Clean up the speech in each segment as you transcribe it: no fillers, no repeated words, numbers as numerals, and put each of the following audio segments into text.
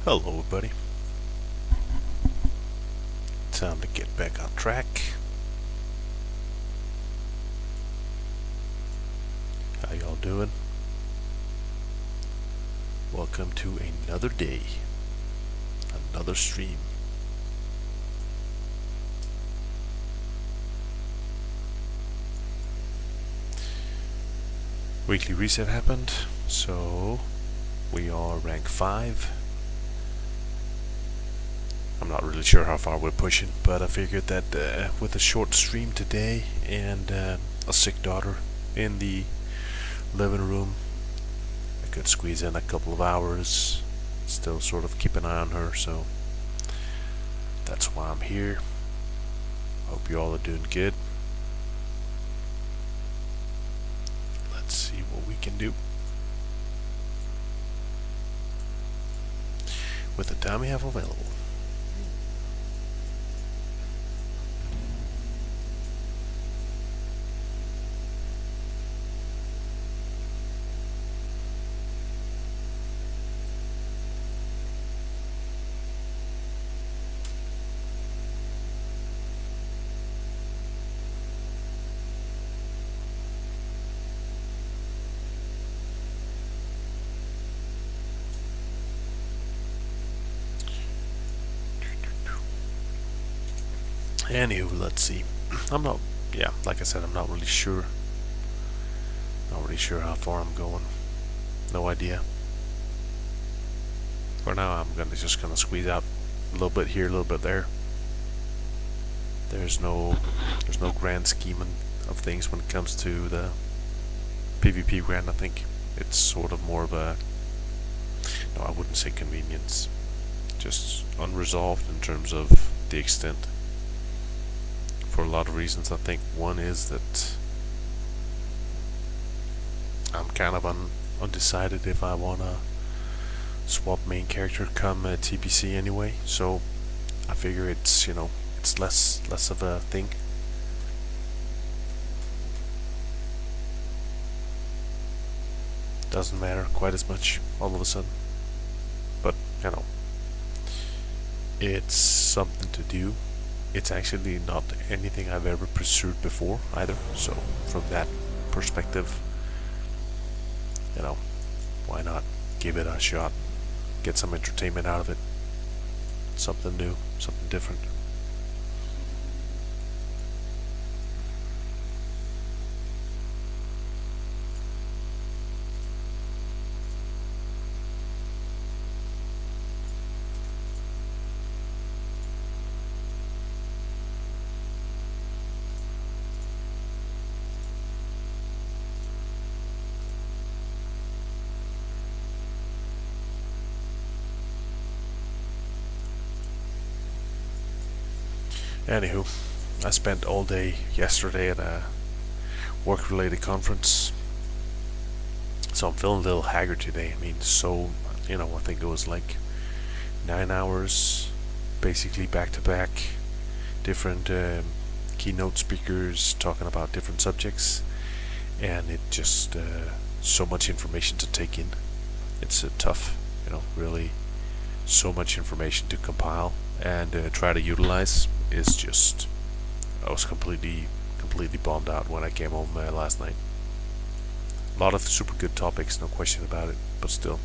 Hello, everybody. Time to get back on track. How y'all doing? Welcome to another day, another stream. Weekly reset happened, so we are rank 5. I'm not really sure how far we're pushing, but I figured that with a short stream today and a sick daughter in the living room, I could squeeze in a couple of hours, still sort of keep an eye on her, so that's why I'm here. Hope you all are doing good. Let's see what we can do with the time we have available. Anywho, let's see. Like I said, I'm not really sure. Not really sure how far I'm going. No idea. For now, I'm just gonna squeeze out a little bit here, a little bit there. There's no grand scheming of things when it comes to the PvP grand. I think it's sort of more of a, no, I wouldn't say convenience, just unresolved in terms of the extent. For a lot of reasons. I think one is that I'm kind of undecided if I want to swap main character come TBC anyway, so I figure it's it's less of a thing. Doesn't matter quite as much all of a sudden, but it's something to do. It's actually not anything I've ever pursued before either, so from that perspective, why not give it a shot, get some entertainment out of it, something new, something different. Anywho, I spent all day yesterday at a work-related conference, so I'm feeling a little haggard today. I mean, I think it was like 9 hours, basically back to back, different keynote speakers talking about different subjects, and it just so much information to take in. It's tough, really, so much information to compile and try to utilize. Is just, I was completely bombed out when I came home last night. A lot of super good topics, no question about it, but still.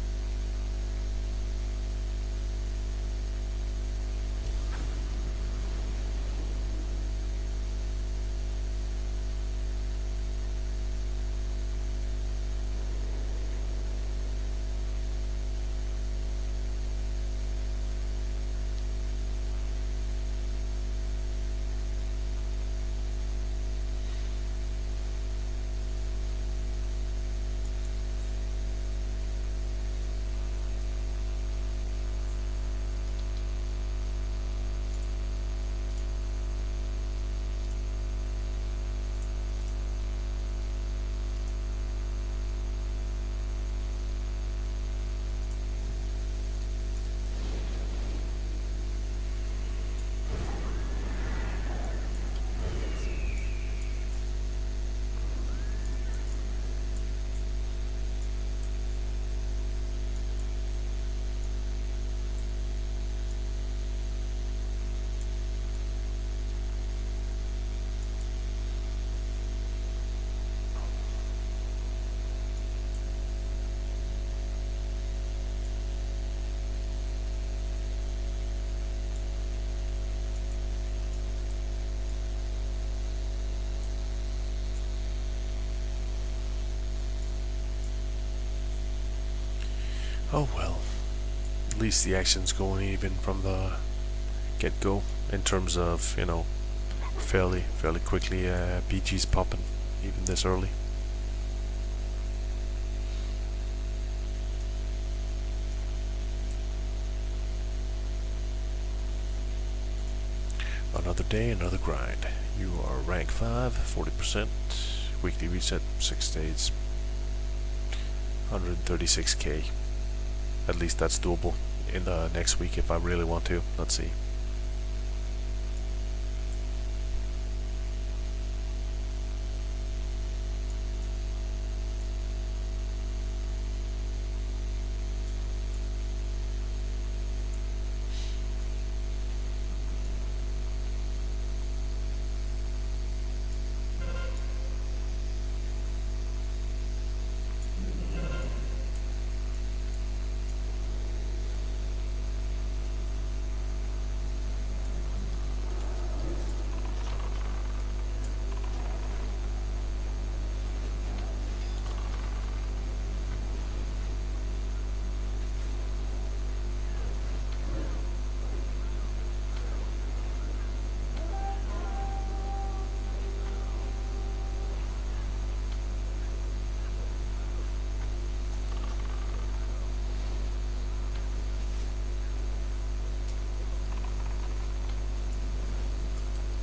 Oh well, at least the action's going even from the get-go in terms of, fairly quickly PG's popping even this early. Another day, another grind. You are rank 5, 40%, weekly reset, 6 days, 136k. At least that's doable in the next week if I really want to. Let's see.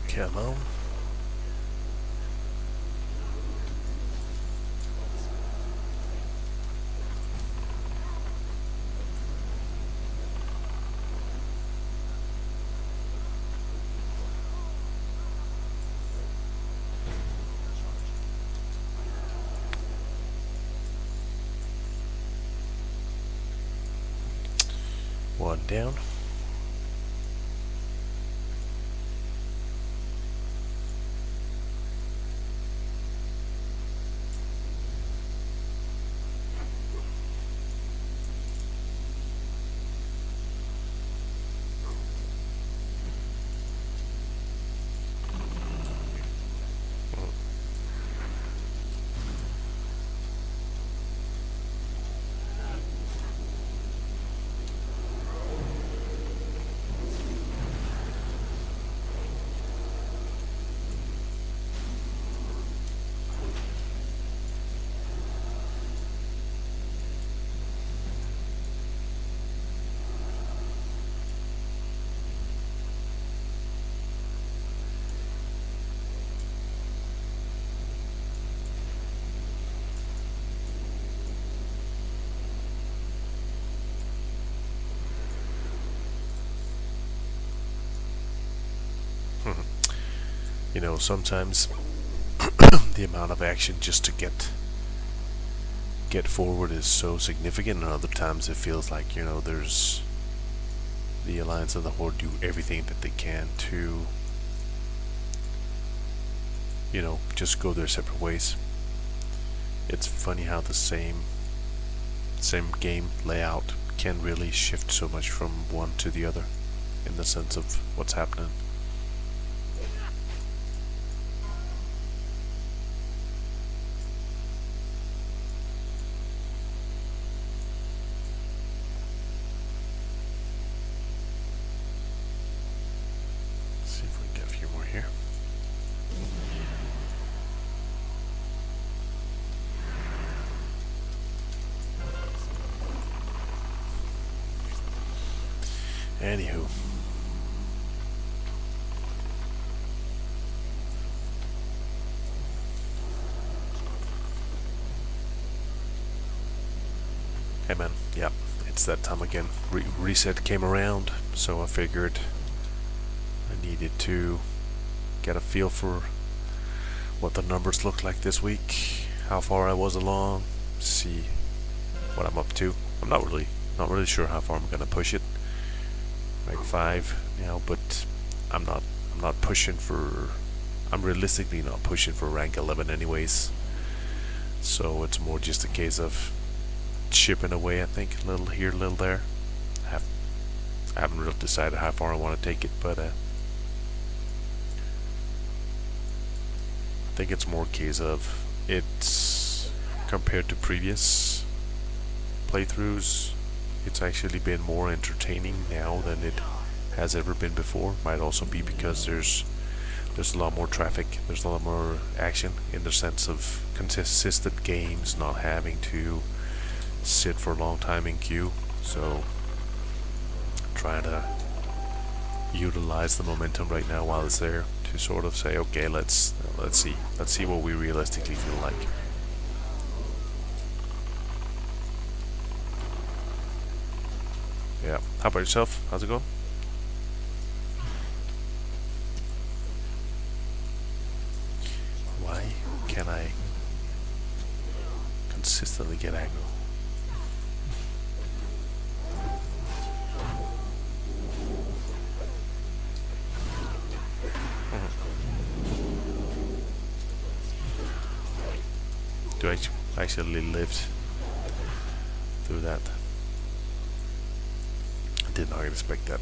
Come on. One down. Sometimes the amount of action just to get forward is so significant, and other times it feels like there's the Alliance and the Horde do everything that they can to just go their separate ways. It's funny how the same game layout can really shift so much from one to the other in the sense of what's happening. See if we can get a few more here. Anywho. Hey man, yep, it's that time again. Reset came around, so I figured I needed to get a feel for what the numbers looked like this week, how far I was along, see what I'm up to. I'm not really sure how far I'm gonna push it. Rank 5 now, but I'm not pushing for. I'm realistically not pushing for rank 11 anyways. So it's more just a case of chipping away. I think a little here, a little there. I haven't really decided how far I want to take it, but I think it's more a case of it's compared to previous playthroughs. it's actually been more entertaining now than it has ever been before. Might also be because there's a lot more traffic, there's a lot more action in the sense of consistent games, not having to sit for a long time in queue. So trying to utilize the momentum right now while it's there to sort of say, okay, let's see what we realistically feel like. Yeah. How about yourself? How's it going? Why can I consistently get aggro? Do I actually lived through that? I did not expect that.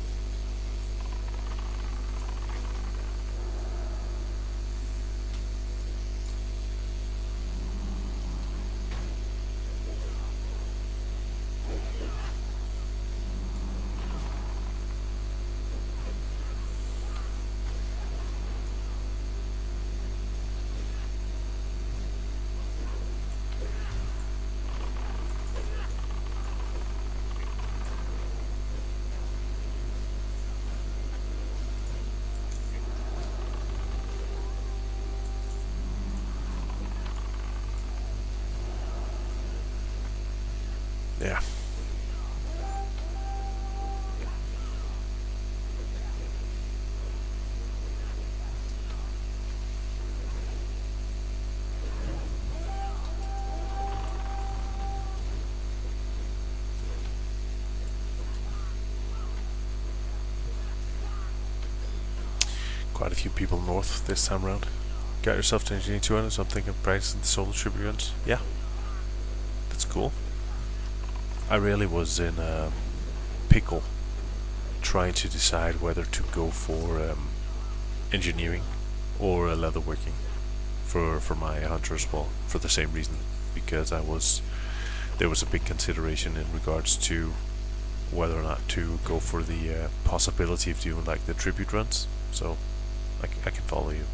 Yeah. Quite a few people north this time around. Got yourself to Engineering 200, so I'm thinking of practicing the solo tribute runs. Yeah, that's cool. I really was in a pickle trying to decide whether to go for engineering or leatherworking for my hunter as well, for the same reason, because there was a big consideration in regards to whether or not to go for the possibility of doing like the tribute runs. So I can follow you.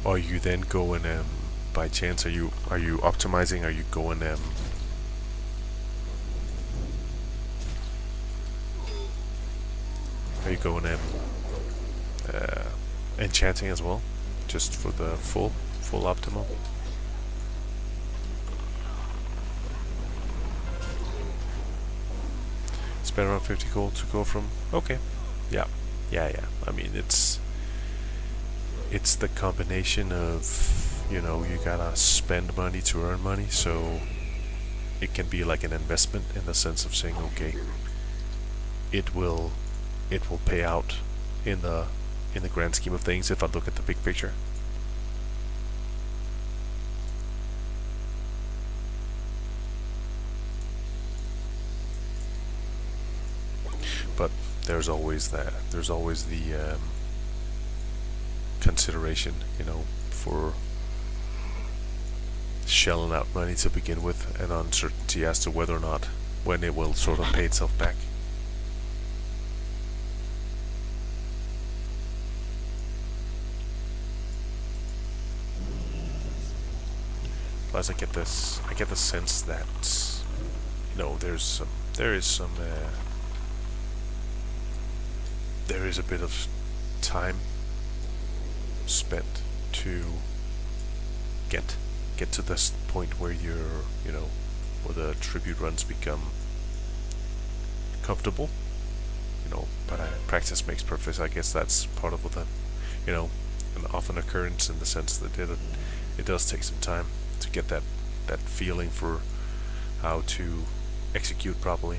Are you then going by chance? Are you optimizing? Are you going Are you going enchanting as well, just for the full optimal? Spend around 50 gold to go from. Okay, yeah. I mean, it's the combination of, you gotta spend money to earn money, so it can be like an investment in the sense of saying, okay, it will pay out in the grand scheme of things if I look at the big picture. But there's always the consideration, for shelling out money to begin with, and uncertainty as to whether or not when it will sort of pay itself back. Plus, I get the sense that there is a bit of time spent to get to this point where where the tribute runs become comfortable, but practice makes perfect. I guess that's part of an often occurrence, in the sense that it does take some time to get that feeling for how to execute properly.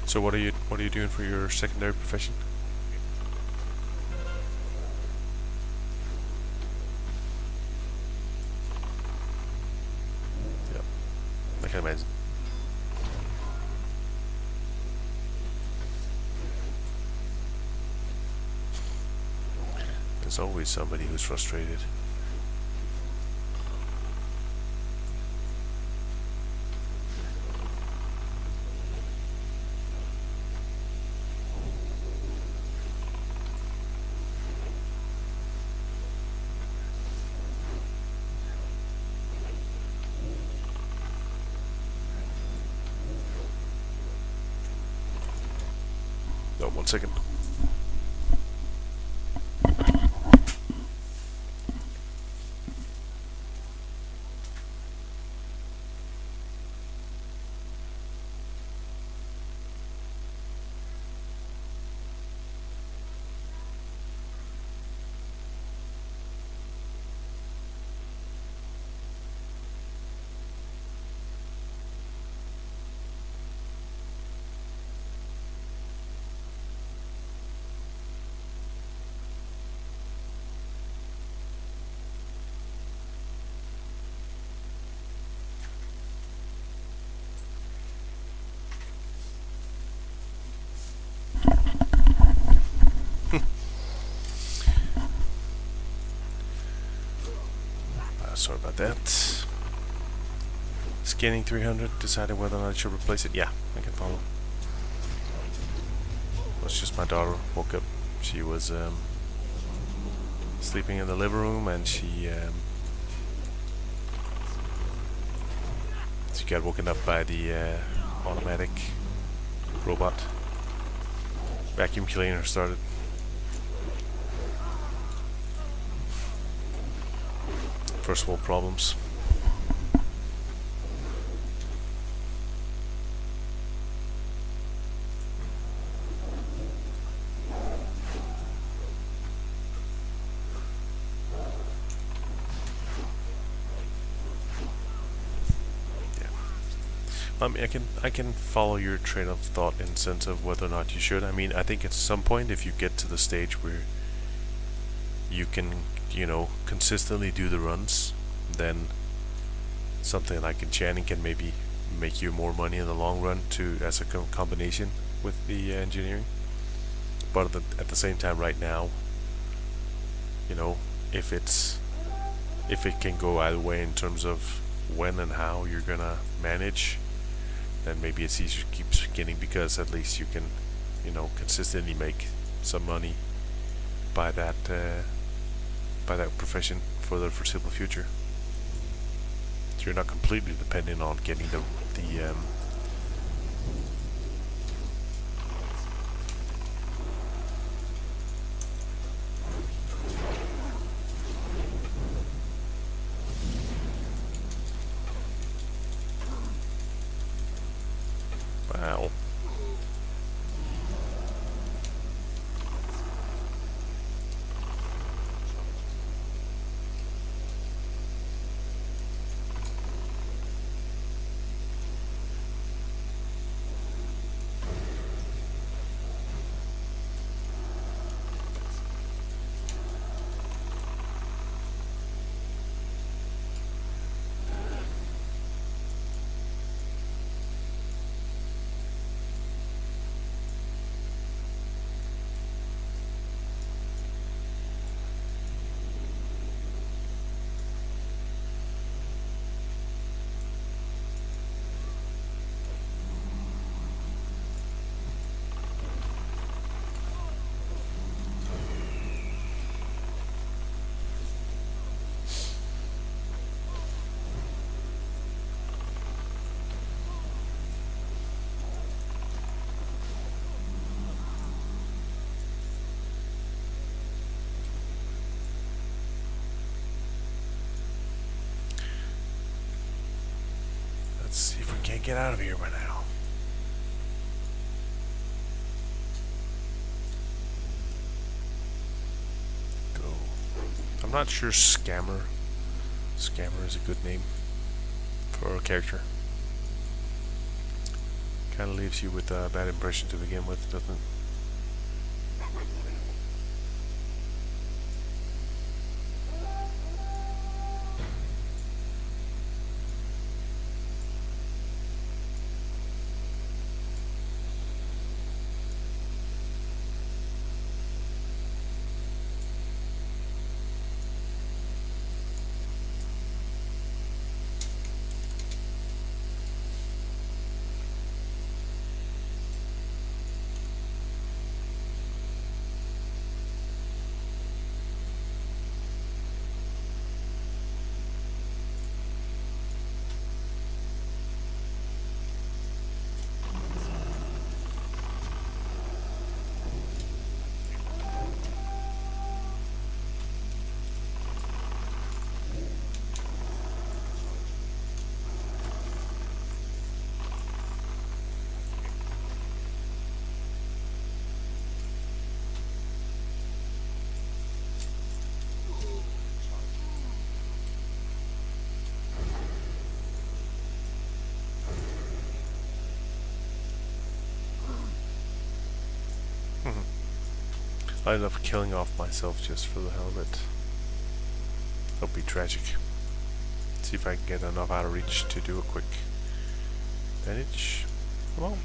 So what are you doing for your secondary profession? can imagine. There's always somebody who's frustrated. Oh, 1 second. Sorry about that. Scanning 300, decided whether or not I should replace it. Yeah, I can follow. It was just my daughter woke up. She was sleeping in the living room, and she got woken up by the automatic robot. Vacuum cleaner started. First world problems. Yeah. I mean, I can follow your train of thought in the sense of whether or not you should. I mean, I think at some point, if you get to the stage where you can, consistently do the runs, then something like enchanting can maybe make you more money in the long run as a combination with the engineering. But at the same time, right now, if it can go either way in terms of when and how you're gonna manage, then maybe it's easier to keep skinning, because at least you can, consistently make some money by that profession for the foreseeable future. So you're not completely dependent on getting the wow. Let's see if we can't get out of here by now. Go. I'm not sure Scammer is a good name for a character. Kind of leaves you with a bad impression to begin with, doesn't it? I end up killing off myself just for the hell of it. That'll be tragic. See if I can get enough out of reach to do a quick bandage. Come on.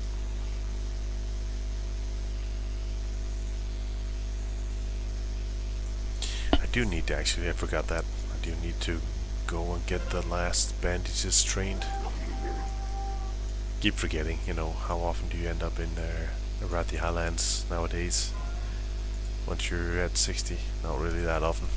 I do need to actually, I forgot that. I do need to go and get the last bandages trained. Keep forgetting, you know, how often do you end up in around the Highlands nowadays? Once you're at 60, not really that often.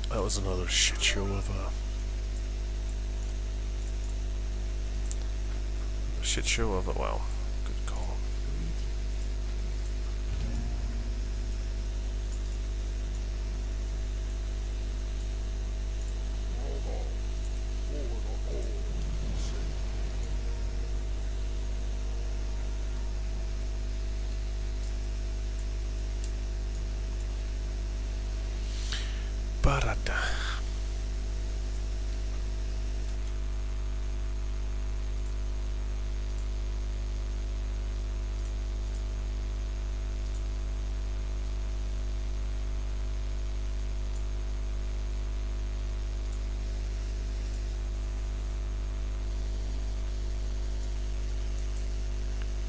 That was another shit show of a wow. Good call. Barata.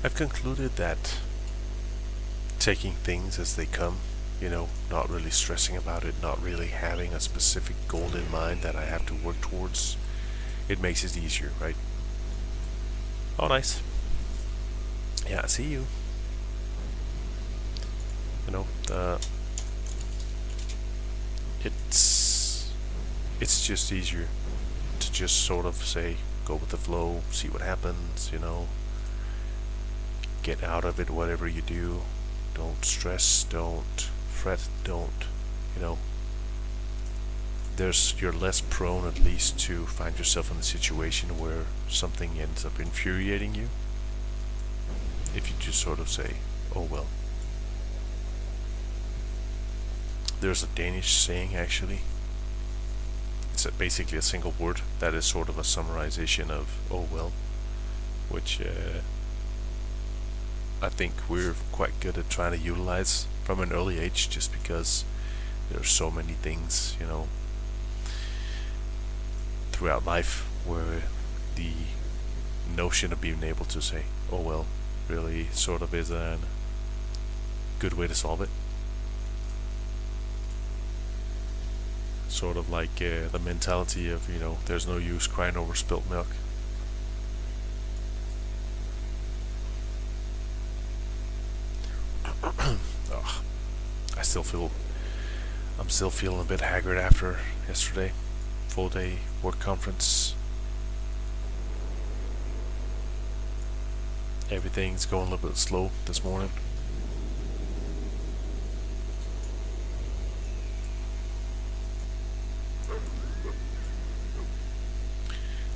I've concluded that taking things as they come, you know, not really stressing about it, not really having a specific goal in mind that I have to work towards, it makes it easier, right? Oh, nice. Yeah, I see you. You know, it's just easier to just sort of say, go with the flow, see what happens, you know, get out of it whatever you do. Don't stress, don't fret, don't, you know, you're less prone at least to find yourself in a situation where something ends up infuriating you if you just sort of say, oh well. There's a Danish saying actually, it's basically a single word that is sort of a summarization of oh well, which I think we're quite good at trying to utilize from an early age, just because there's so many things, you know, throughout life where the notion of being able to say, oh well, really sort of is a good way to solve it. Sort of like the mentality of, you know, there's no use crying over spilt milk. Oh, I'm still feeling a bit haggard after yesterday. Full day work conference. Everything's going a little bit slow this morning.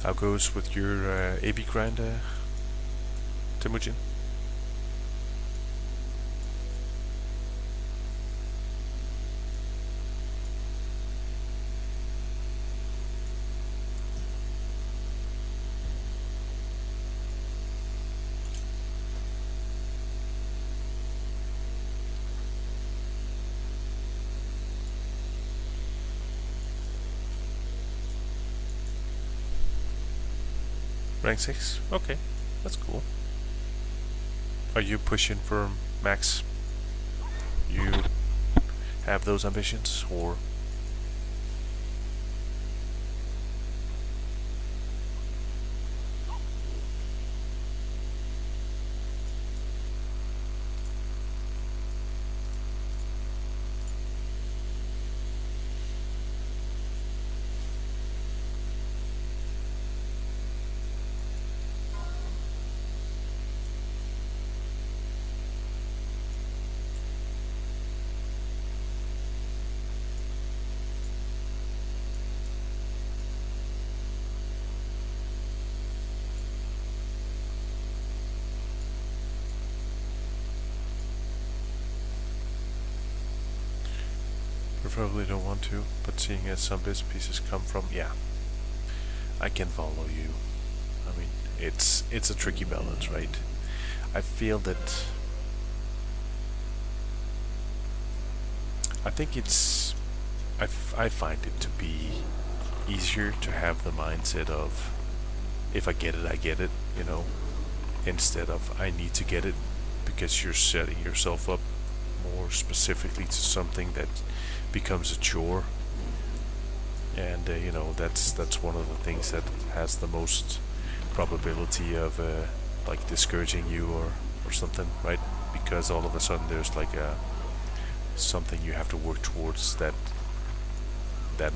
How goes with your AV grind, Temujin? Rank 6? Okay, that's cool. Are you pushing for max? You have those ambitions, or? preferably don't want to, but seeing as some bits and pieces come from, yeah, I can follow you. I mean, it's a tricky balance, right? I feel that I think I find it to be easier to have the mindset of if I get it, I get it, instead of I need to get it, because you're setting yourself up more specifically to something that becomes a chore. And that's one of the things that has the most probability of like discouraging you or something, right? Because all of a sudden there's like a something you have to work towards that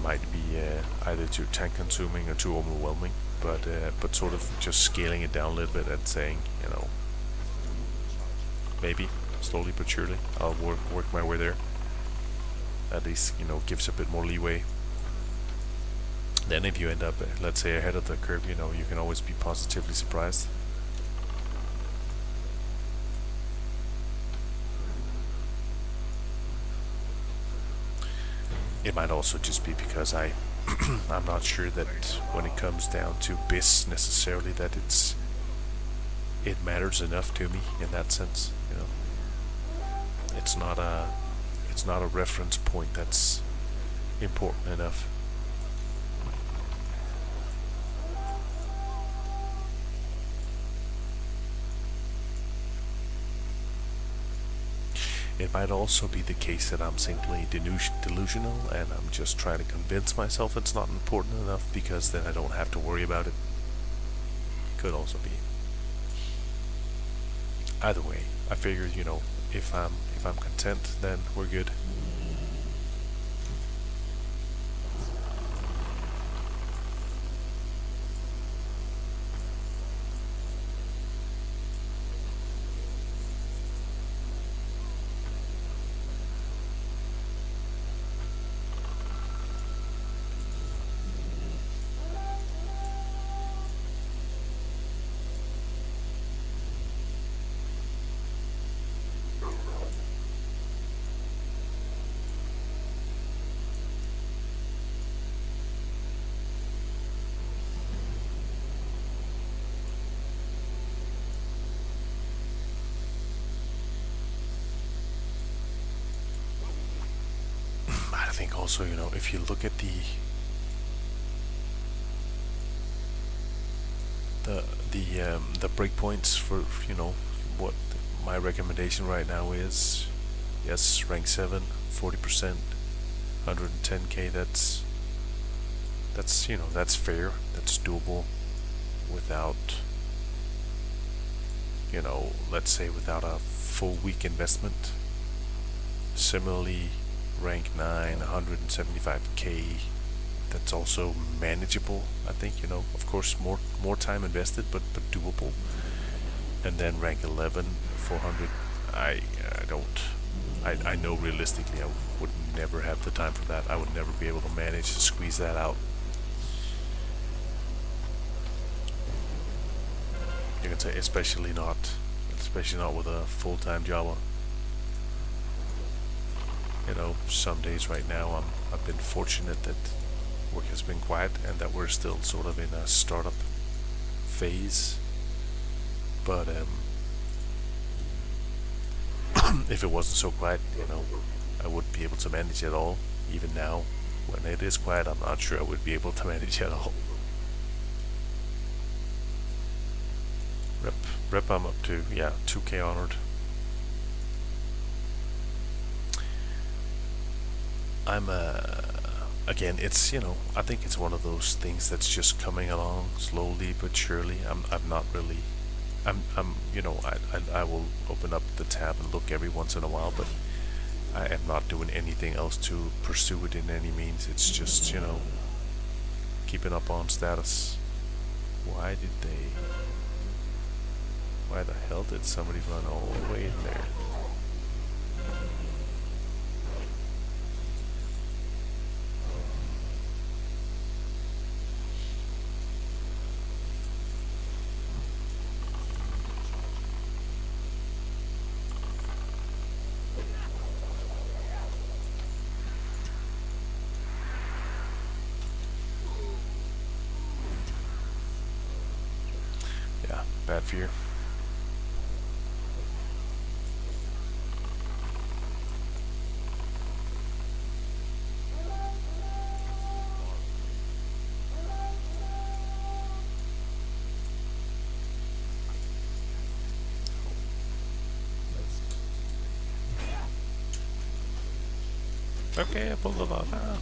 might be either too time consuming or too overwhelming, but sort of just scaling it down a little bit and saying, maybe slowly but surely I'll work my way there. At least gives a bit more leeway. Then if you end up, let's say, ahead of the curve, you can always be positively surprised. It might also just be because I'm not sure that when it comes down to BIS necessarily that it matters enough to me in that sense. It's not a reference point that's important enough. It might also be the case that I'm simply delusional and I'm just trying to convince myself it's not important enough because then I don't have to worry about it. Could also be. Either way, I figured, if I'm content, then we're good. I think also, if you look at the breakpoints for what my recommendation right now is, yes, rank 7, 40%, 110k. That's that's fair. That's doable without let's say without a full week investment. Similarly, rank 9, 175k. That's also manageable. I think of course, more time invested, but doable. And then rank 11, 400. I don't. I know realistically I would never have the time for that. I would never be able to manage to squeeze that out. You can say especially not with a full-time job. Some days right now I've been fortunate that work has been quiet and that we're still sort of in a startup phase. But if it wasn't so quiet, I wouldn't be able to manage it all. Even now, when it is quiet, I'm not sure I would be able to manage it all. Rep I'm up to, 2k honored. I'm again, it's I think it's one of those things that's just coming along slowly but surely. I'm not really I'm I will open up the tab and look every once in a while, but I am not doing anything else to pursue it in any means. It's just keeping up on status. Why the hell did somebody run all the way in there? Bad fear. Okay, I pulled it off. Ah.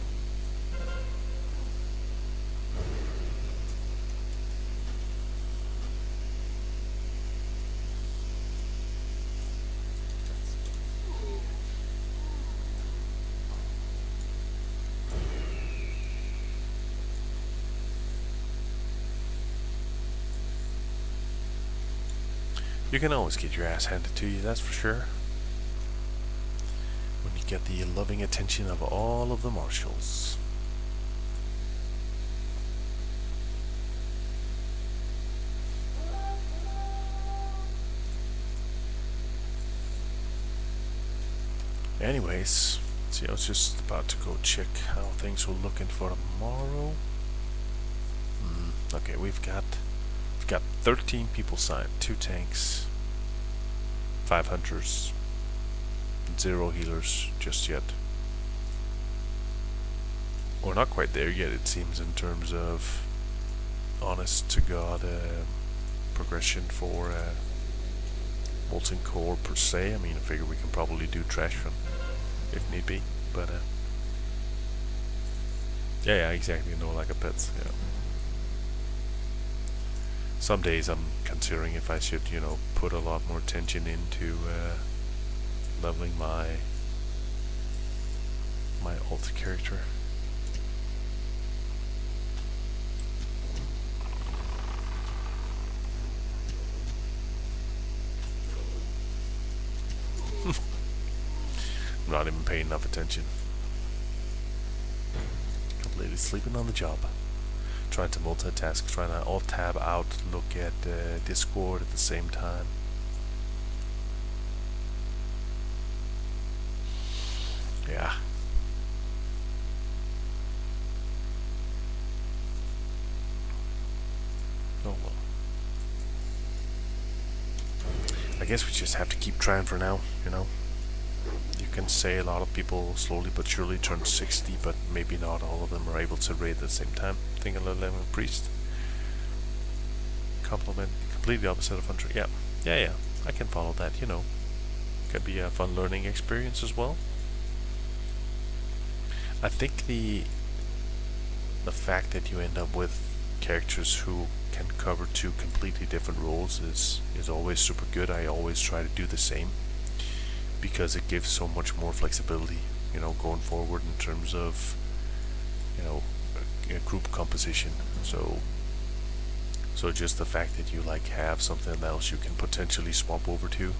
You can always get your ass handed to you, that's for sure. When you get the loving attention of all of the marshals. Anyways, see, I was just about to go check how things were looking for tomorrow. Okay, we've got 13 people signed, 2 tanks, 5 hunters, 0 healers just yet. We're not quite there yet, it seems, in terms of honest to God progression for molten core per se. I mean, I figure we can probably do trash run if need be, but yeah, exactly. No lack of pets. Yeah. Some days I'm considering if I should, put a lot more attention into leveling my alt character. I'm not even paying enough attention. Completely sleeping on the job. Trying to multitask, trying to alt tab out, look at Discord at the same time. Yeah. Oh well. I guess we just have to keep trying for now, You can say a lot of people slowly but surely turn 60, but maybe not all of them are able to raid at the same time. Think a little level priest. Compliment, completely opposite of hunter. Yeah. I can follow that. Could be a fun learning experience as well. I think the fact that you end up with characters who can cover 2 completely different roles is always super good. I always try to do the same, because it gives so much more flexibility, going forward in terms of, group composition. So just the fact that you have something else you can potentially swap over to,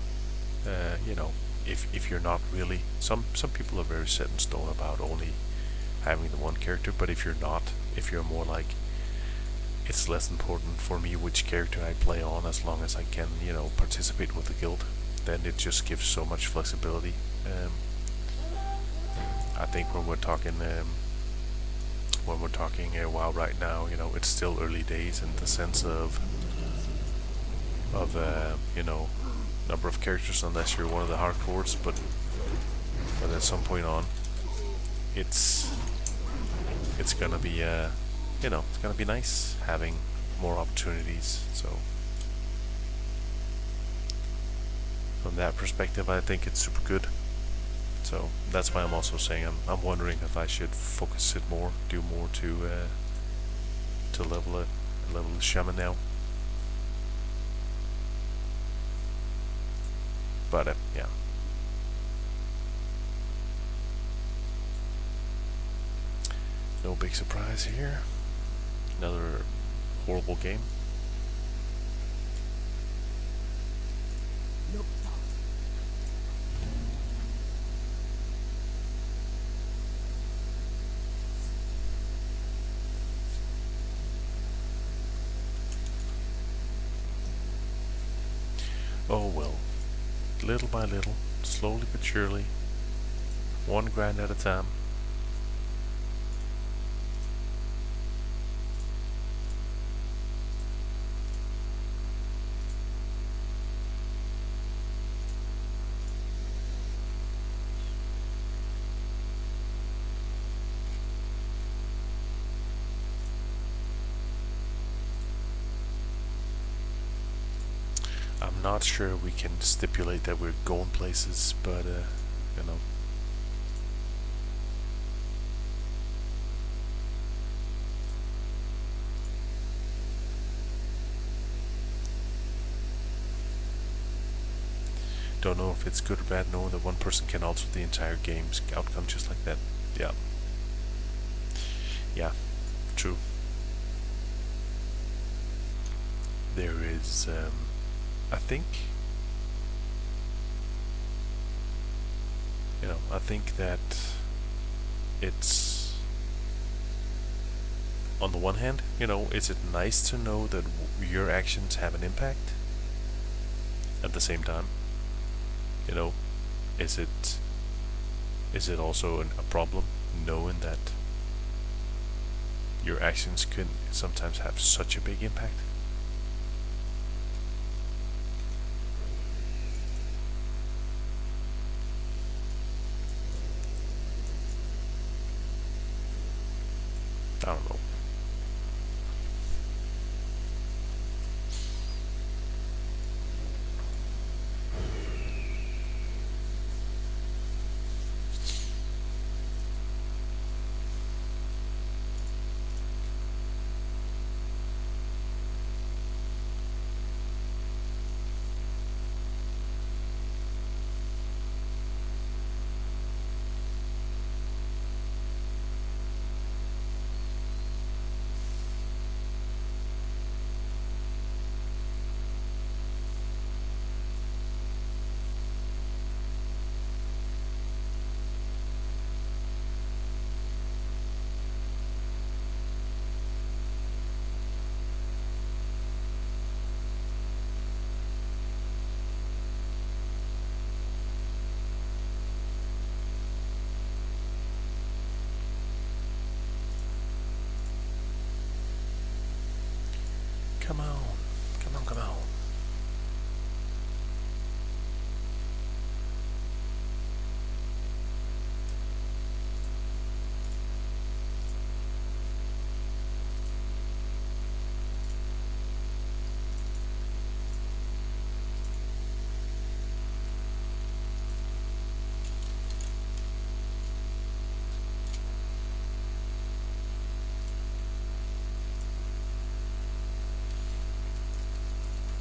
if you're not really, some people are very set in stone about only having the one character, but if you're more like, it's less important for me which character I play on as long as I can, participate with the guild, then it just gives so much flexibility. I think when we're talking WoW right now, it's still early days in the sense of number of characters, unless you're one of the hardcores, but at some point on, it's gonna be it's gonna be nice having more opportunities. So from that perspective, I think it's super good. So that's why I'm also saying I'm wondering if I should focus it more, do more to level the shaman now. But yeah. No big surprise here. Another horrible game. Nope. Oh well. Little by little, slowly but surely, 1 grand at a time. Not sure we can stipulate that we're going places, but you know, don't know if it's good or bad knowing that one person can alter the entire game's outcome just like that. Yeah, yeah, true. There is, I think, I think that it's, on the one hand, is it nice to know that your actions have an impact? At the same time, you know, is it also a problem knowing that your actions can sometimes have such a big impact? I don't know. Come on, come on, come on.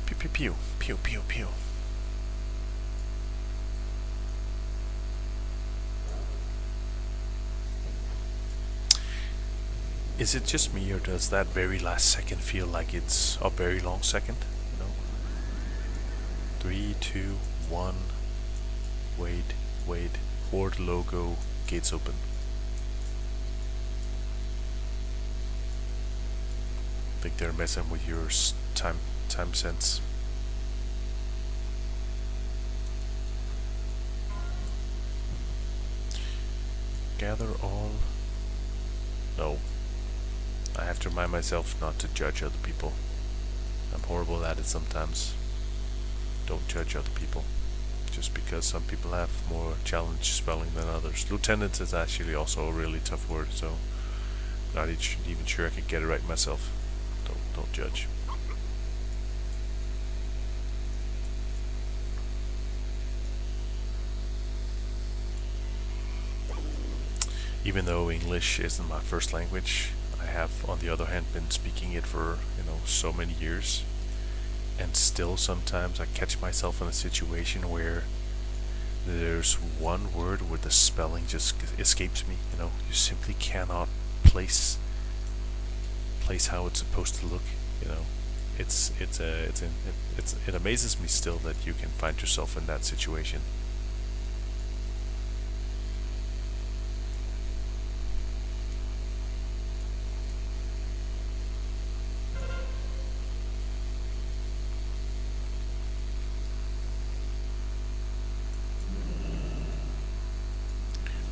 Pew pew pew pew pew pew. Is it just me, or does that very last second feel like it's a very long second? You know, 3, 2, 1. Wait, wait. Horde logo. Gates open. Think they're messing with your time sense. Gather all. No. I have to remind myself not to judge other people. I'm horrible at it sometimes. Don't judge other people. Just because some people have more challenge spelling than others. Lieutenant is actually also a really tough word, so not even sure I could get it right myself. Don't judge. Even though English isn't my first language, I have, on the other hand, been speaking it for, so many years. And still sometimes I catch myself in a situation where there's one word where the spelling just escapes me. You simply cannot place how it's supposed to look. It amazes me still that you can find yourself in that situation.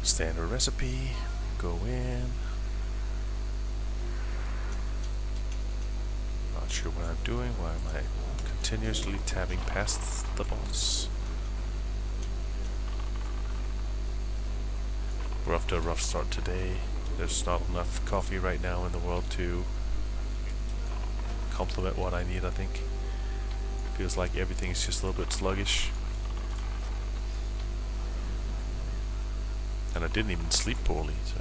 Standard recipe, go in. Not sure what I'm doing. Why am I continuously tabbing past the boss? We're off to a rough start today. There's not enough coffee right now in the world to complement what I need, I think. Feels like everything's just a little bit sluggish. And I didn't even sleep poorly, so.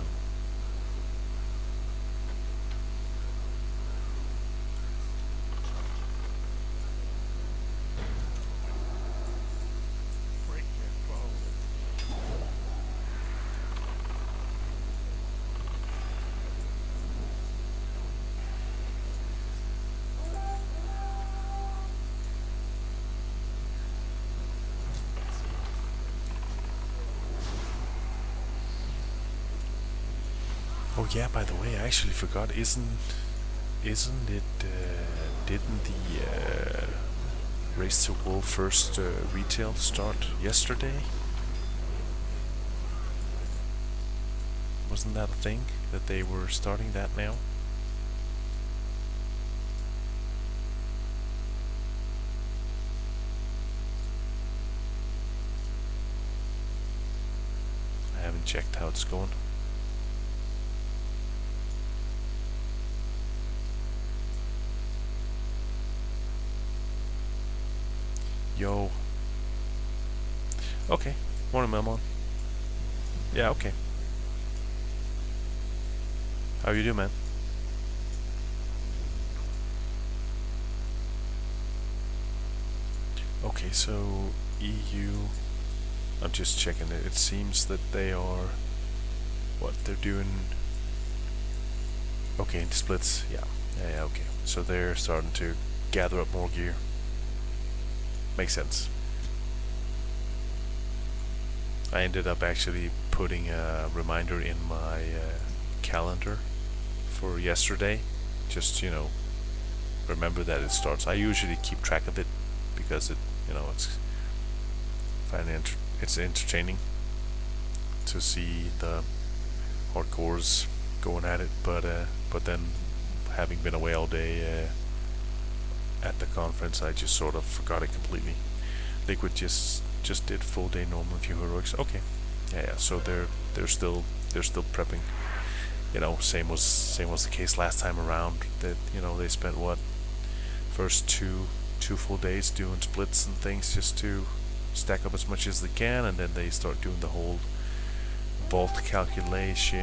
Oh yeah, by the way, I actually forgot. Isn't it? Didn't the Race to World first retail start yesterday? Wasn't that a thing that they were starting that now? I haven't checked how it's going. Yo. Okay. Morning, Melmon. Yeah, okay. How you doing, man? Okay, so EU. I'm just checking it. It seems that they are. What they're doing. Okay, into splits. Yeah. Yeah, okay. So they're starting to gather up more gear. Makes sense. I ended up actually putting a reminder in my calendar for yesterday. Just, remember that it starts. I usually keep track of it because it's entertaining to see the hardcores going at it, but then having been away all day at the conference, I just sort of forgot it completely. Liquid just did full day normal, few heroics. Okay, yeah. So they're still prepping. Same was the case last time around. That they spent first two full days doing splits and things just to stack up as much as they can, and then they start doing the whole vault calculation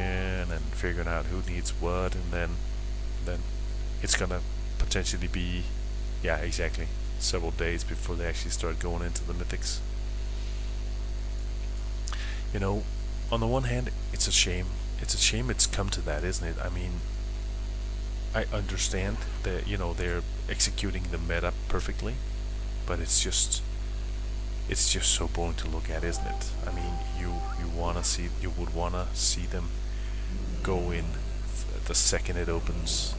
and figuring out who needs what, and then it's gonna potentially be. Yeah, exactly. Several days before they actually start going into the mythics. On the one hand, it's a shame. It's a shame it's come to that, isn't it? I mean, I understand that they're executing the meta perfectly, but it's just so boring to look at, isn't it? I mean, you would wanna see them go in the second it opens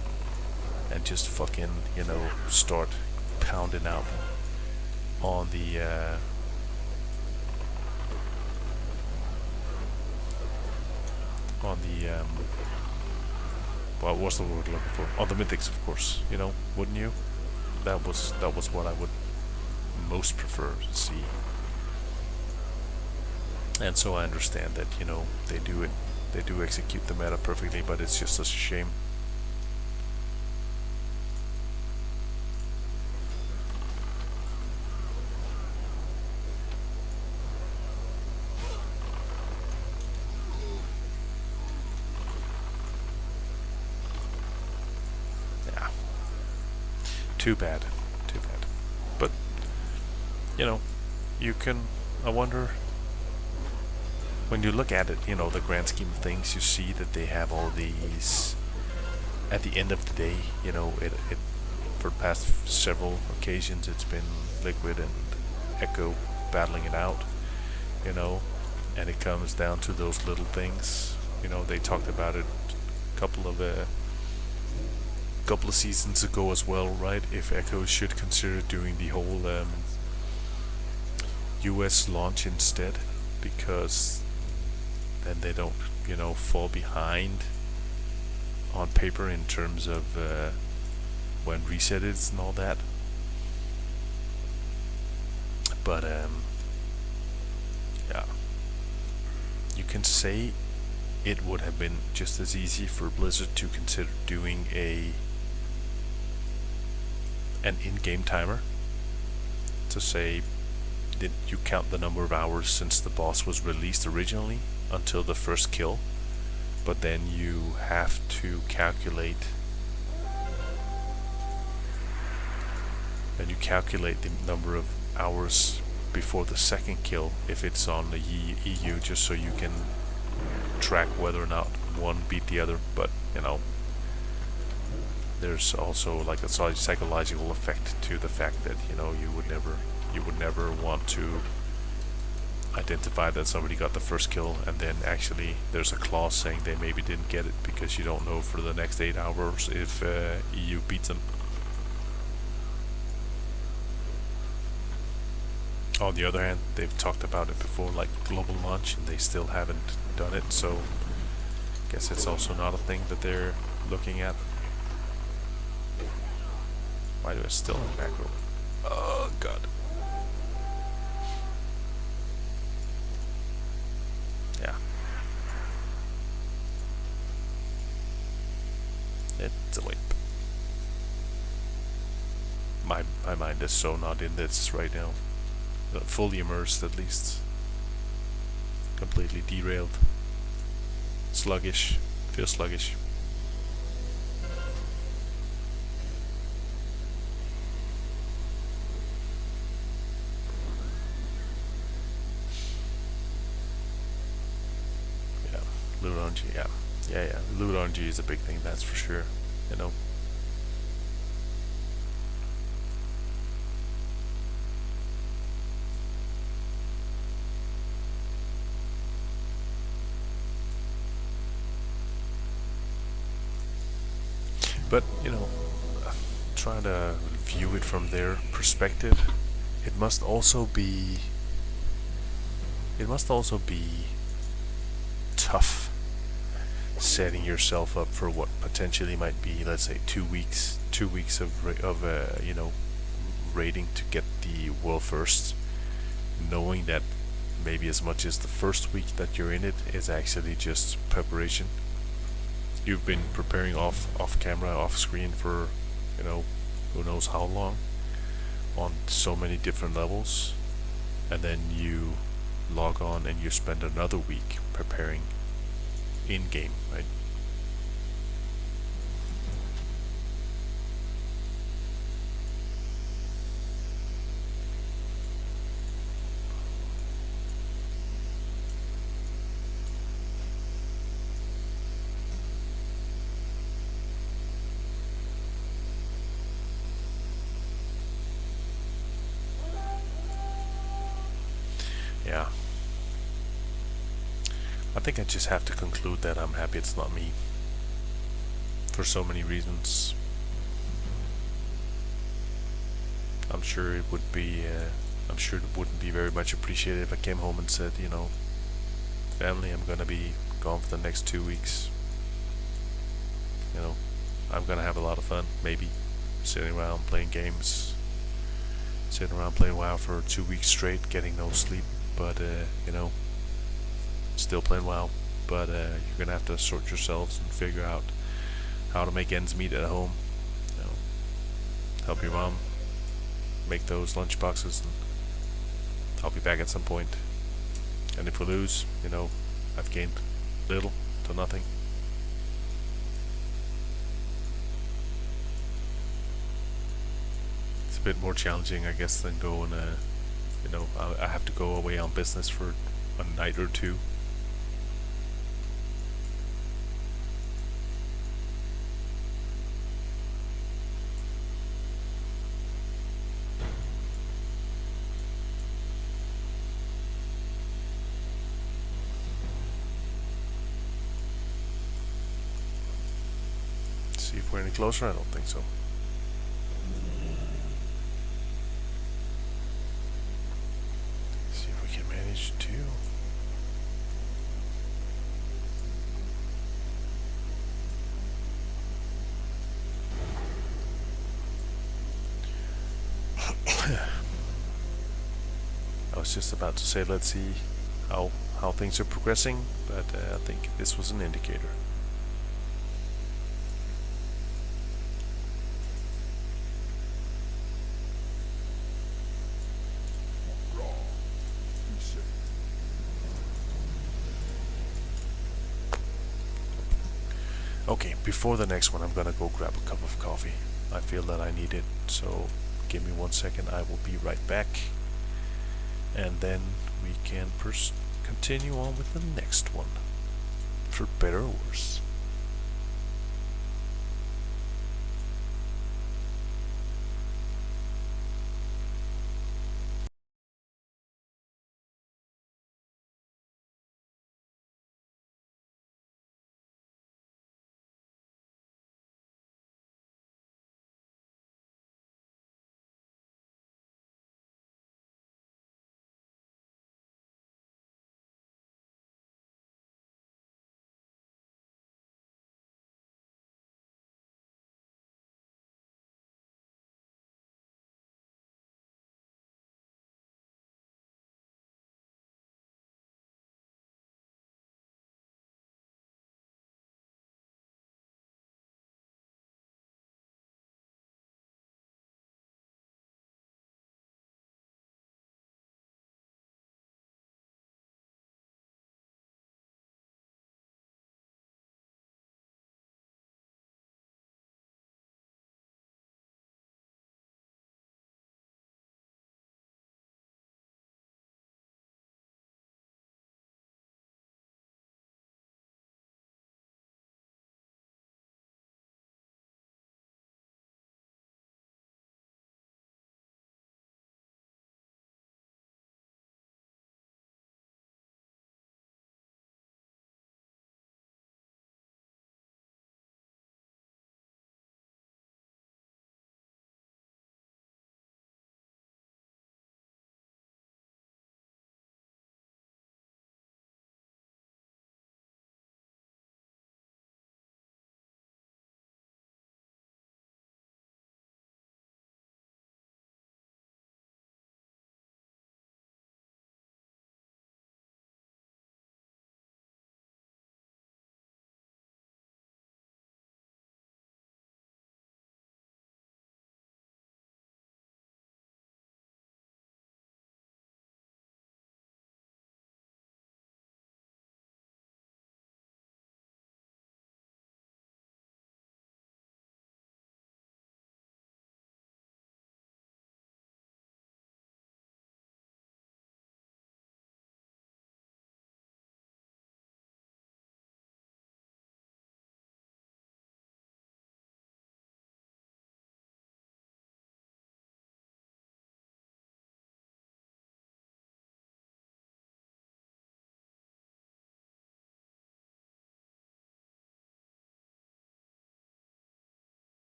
and just fucking start pounding out on the what's the word looking for? On the mythics, of course. Wouldn't you? That was what I would most prefer to see. And so I understand that they do execute the meta perfectly, but it's just such a shame. Too bad. But, you can, I wonder, when you look at it, the grand scheme of things, you see that they have all these, at the end of the day, it for the past several occasions, it's been Liquid and Echo battling it out, and it comes down to those little things. They talked about it a couple of seasons ago as well, right? If Echo should consider doing the whole US launch instead, because then they don't, fall behind on paper in terms of when reset is and all that. But yeah, you can say it would have been just as easy for Blizzard to consider doing an in-game timer to say, did you count the number of hours since the boss was released originally until the first kill, but then you have to calculate the number of hours before the second kill if it's on the EU, just so you can track whether or not one beat the other. But there's also like a psychological effect to the fact that you would never want to identify that somebody got the first kill, and then actually there's a clause saying they maybe didn't get it because you don't know for the next 8 hours if EU beats them. On the other hand, they've talked about it before, like global launch, and they still haven't done it, so I guess it's also not a thing that they're looking at. Why do I still have back row? Oh god. Yeah. It's a whip. My mind is so not in this right now. Fully immersed, at least. Completely derailed. Sluggish. Feel sluggish. Yeah, loot RNG, yeah. Loot RNG is a big thing, that's for sure. But, trying to view it from their perspective, it must also be tough setting yourself up for what potentially might be, let's say, 2 weeks of raiding to get the world first, knowing that maybe as much as the first week that you're in it is actually just preparation. You've been preparing off camera, off screen for, who knows how long, on so many different levels, and then you log on and you spend another week preparing in-game, right? Yeah. I think I just have to conclude that I'm happy it's not me. For so many reasons. I'm sure it wouldn't be very much appreciated if I came home and said, family, I'm gonna be gone for the next 2 weeks. I'm gonna have a lot of fun, maybe. Sitting around playing games. Sitting around playing WoW for 2 weeks straight, getting no sleep. But, still playing WoW. But you're gonna have to sort yourselves and figure out how to make ends meet at home. Help your mom make those lunch boxes, and I'll be back at some point. And if we lose, I've gained little to nothing. It's a bit more challenging, I guess, than going. I have to go away on business for a night or two. See if we're any closer. I don't think so. See if we can manage to. I was just about to say, let's see how things are progressing, but I think this was an indicator. Okay, before the next one, I'm gonna go grab a cup of coffee. I feel that I need it, so give me 1 second. I will be right back, and then we can continue on with the next one, for better or worse.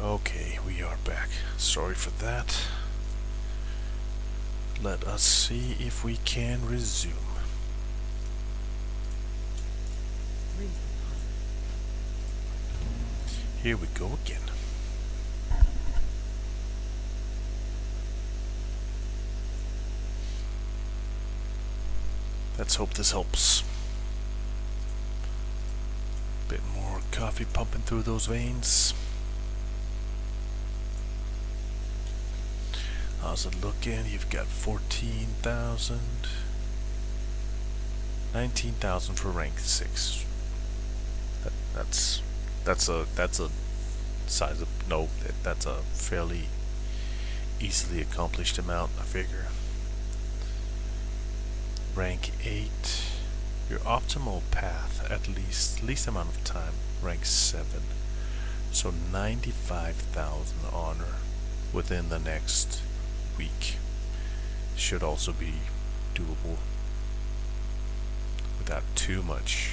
Okay, we are back. Sorry for that. Let us see if we can resume. Here we go again. Let's hope this helps. Bit more coffee pumping through those veins. How's it looking? You've got 14,000. 19,000 for rank 6. That's a size of no. That's a fairly easily accomplished amount, I figure. Rank 8. Your optimal path, at least amount of time, rank 7. So 95,000 honor within the next week should also be doable without too much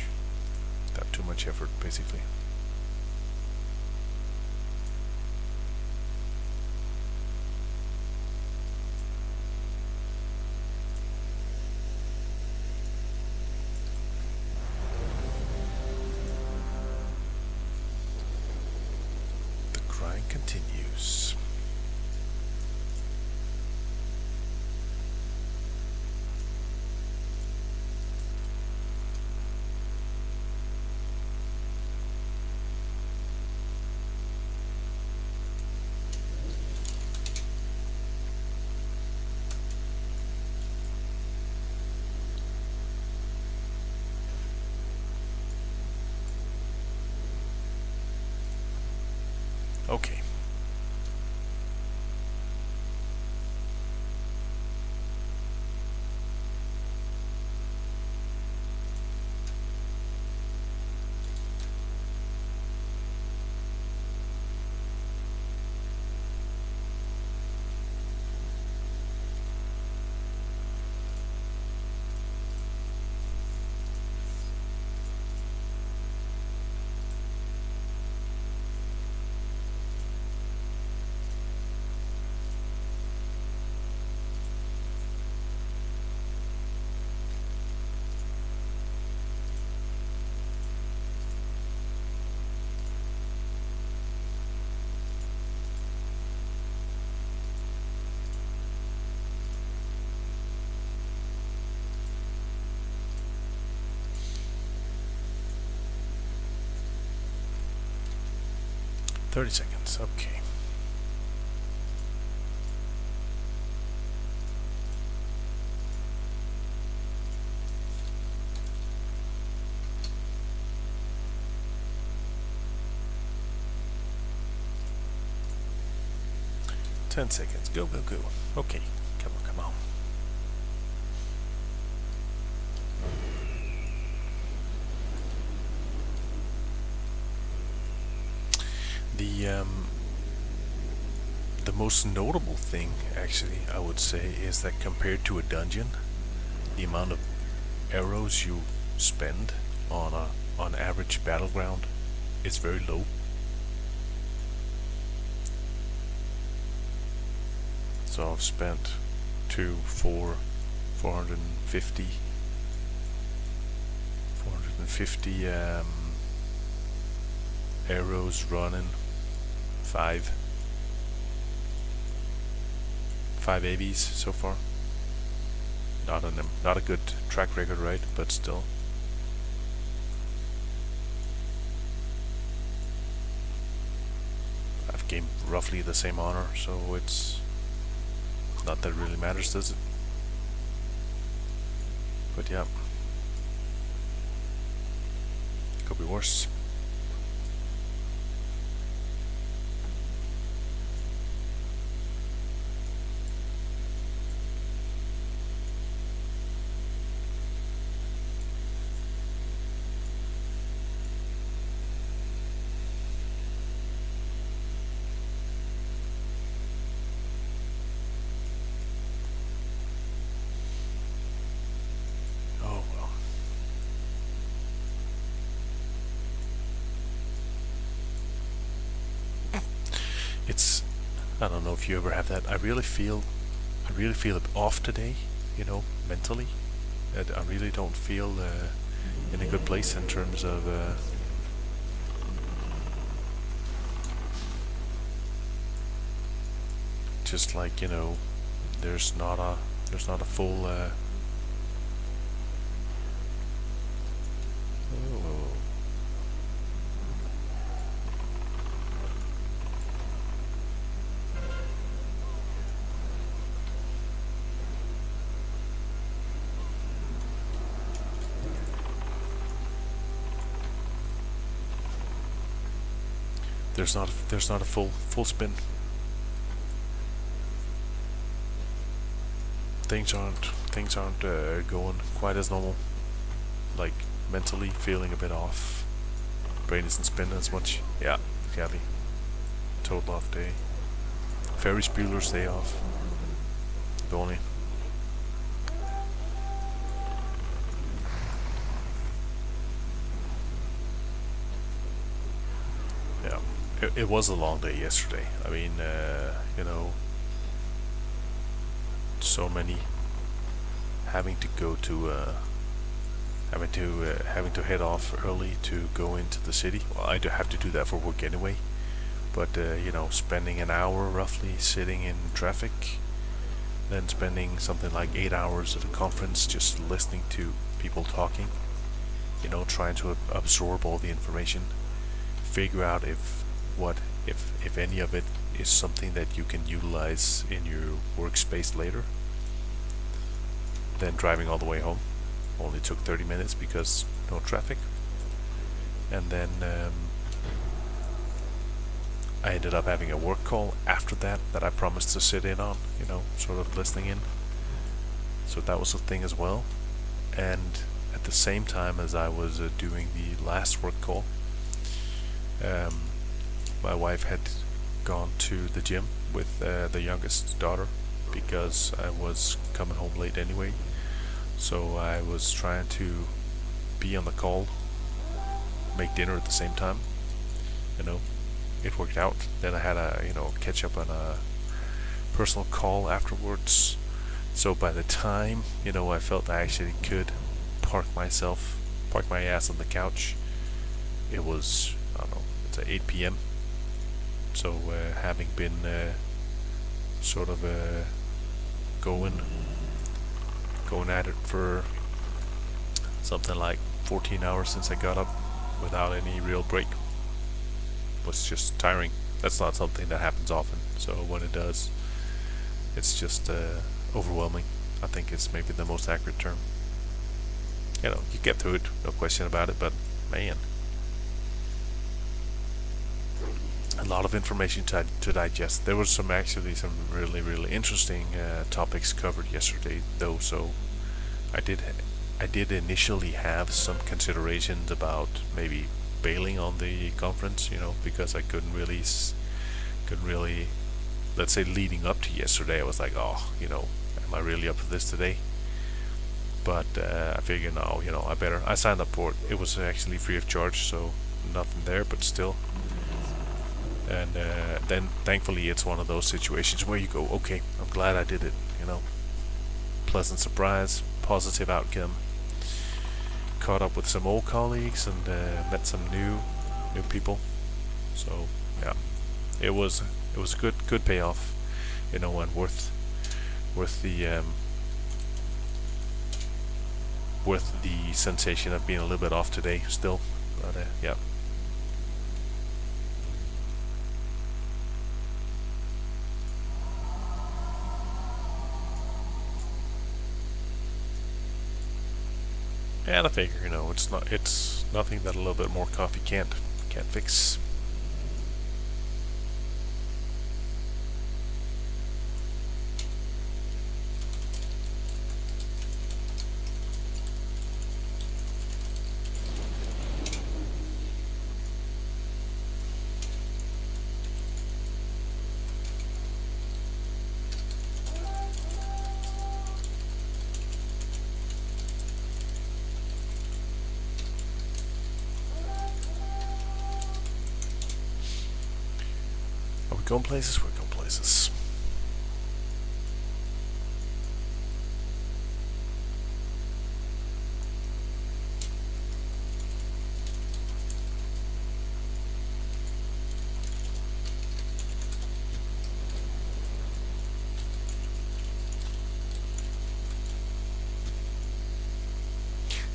effort, basically. The grind continues. Okay. $30. Okay. $10. Go, go, go. Okay. Come on, come on. The most notable thing, actually, I would say, is that compared to a dungeon, the amount of arrows you spend on average battleground is very low. So I've spent 450 arrows running, five ABs so far. Not a good track record, right? But still. I've gained roughly the same honor, so it's not that it really matters, does it? But yeah, could be worse. It's, I don't know if you ever have that. I really feel off today, mentally. I really don't feel in a good place in terms of just like, there's not a full there's not a full spin. Things aren't going quite as normal. like mentally feeling a bit off. Brain isn't spinning as much. Yeah, exactly. Total off day. Ferris Bueller's Day Off. If only. Yeah, it was a long day yesterday. I mean, so many having to go to having to head off early to go into the city. Well, I do have to do that for work anyway, but spending an hour roughly sitting in traffic, then spending something like 8 hours at a conference just listening to people talking, trying to absorb all the information, figure out if any of it is something that you can utilize in your workspace later. Then driving all the way home only took 30 minutes because no traffic. And then I ended up having a work call after that I promised to sit in on, sort of listening in. So that was a thing as well. And at the same time as I was doing the last work call, my wife had gone to the gym with the youngest daughter because I was coming home late anyway. So I was trying to be on the call, make dinner at the same time. It worked out. Then I had a catch up on a personal call afterwards. So by the time I felt I actually could park my ass on the couch, it was, I don't know, it's at 8 p.m. So having been sort of going at it for something like 14 hours since I got up without any real break was just tiring. That's not something that happens often, so when it does, it's just overwhelming. I think it's maybe the most accurate term. You get through it, no question about it, but man, a lot of information to digest. There was some really, really interesting topics covered yesterday, though. So I did initially have some considerations about maybe bailing on the conference, because I couldn't really, let's say, leading up to yesterday, I was like, oh, am I really up for this today? But I figured, no, I signed up for it. It was actually free of charge, so nothing there, but still. And then thankfully it's one of those situations where you go, okay, I'm glad I did it, pleasant surprise, positive outcome. Caught up with some old colleagues and met some new people. So yeah, it was a good payoff, and worth the sensation of being a little bit off today still. But yeah. And I figure, it's nothing that a little bit more coffee can't fix. We're going places.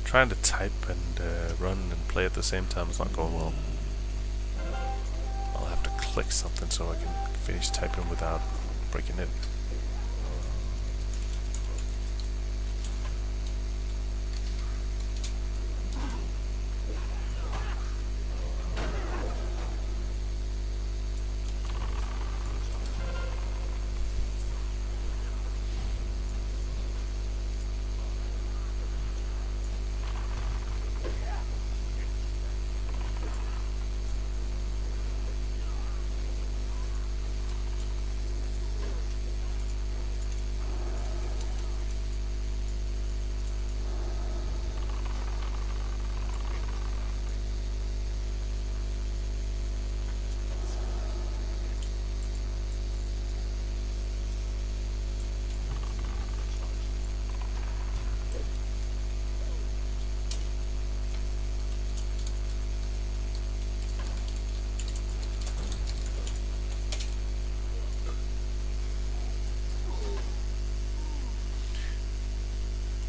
Trying to type and run and play at the same time is not going well. I'll have to click something so I can finish typing without breaking it.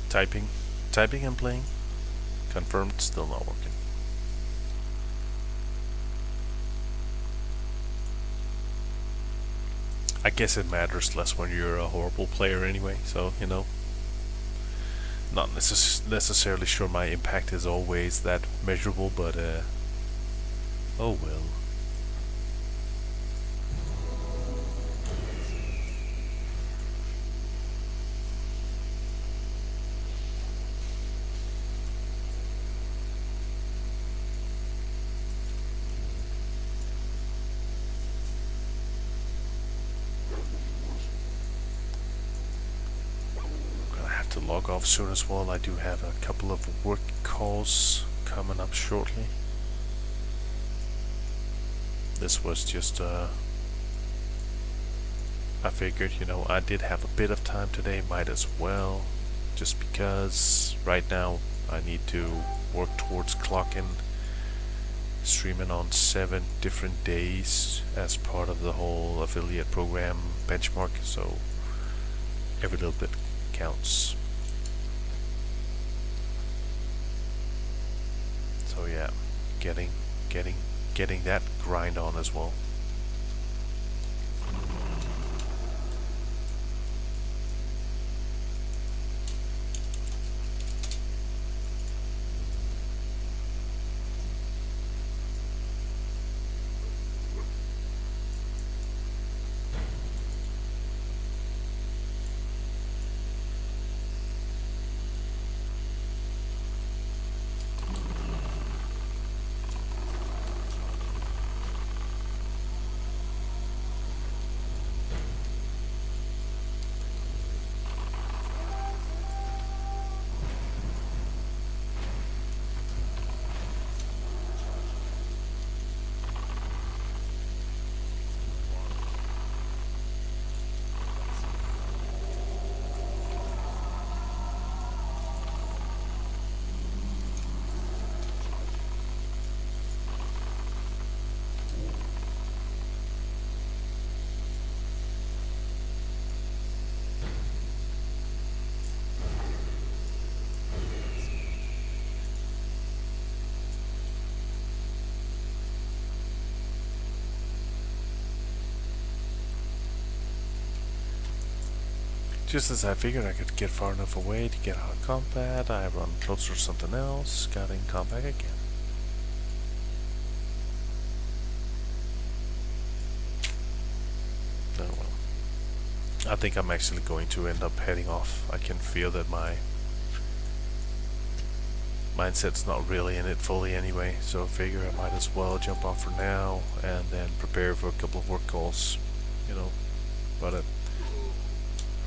Typing and playing. Confirmed, still not working. I guess it matters less when you're a horrible player anyway, so, not necessarily sure my impact is always that measurable, but, oh well. To log off soon as well. I do have a couple of work calls coming up shortly. This was just I figured, I did have a bit of time today, might as well, just because right now I need to work towards clocking streaming on 7 different days as part of the whole affiliate program benchmark, so every little bit counts. So yeah, getting that grind on as well. Just as I figured I could get far enough away to get out of combat, I run closer to something else, got in combat again. Oh well. I think I'm actually going to end up heading off. I can feel that my mindset's not really in it fully anyway, so I figure I might as well jump off for now and then prepare for a couple of work calls, but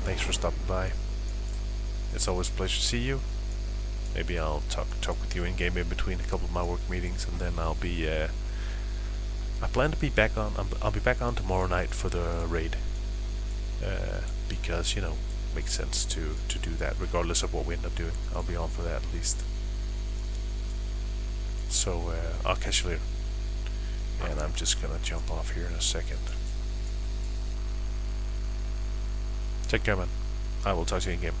thanks for stopping by. It's always a pleasure to see you. Maybe I'll talk with you in game in between a couple of my work meetings, and then I'll be. I plan to be back on. I'll be back on tomorrow night for the raid. Because makes sense to do that regardless of what we end up doing. I'll be on for that at least. So I'll catch you later. And I'm just gonna jump off here in a second. Take care, man. I will talk to you in game.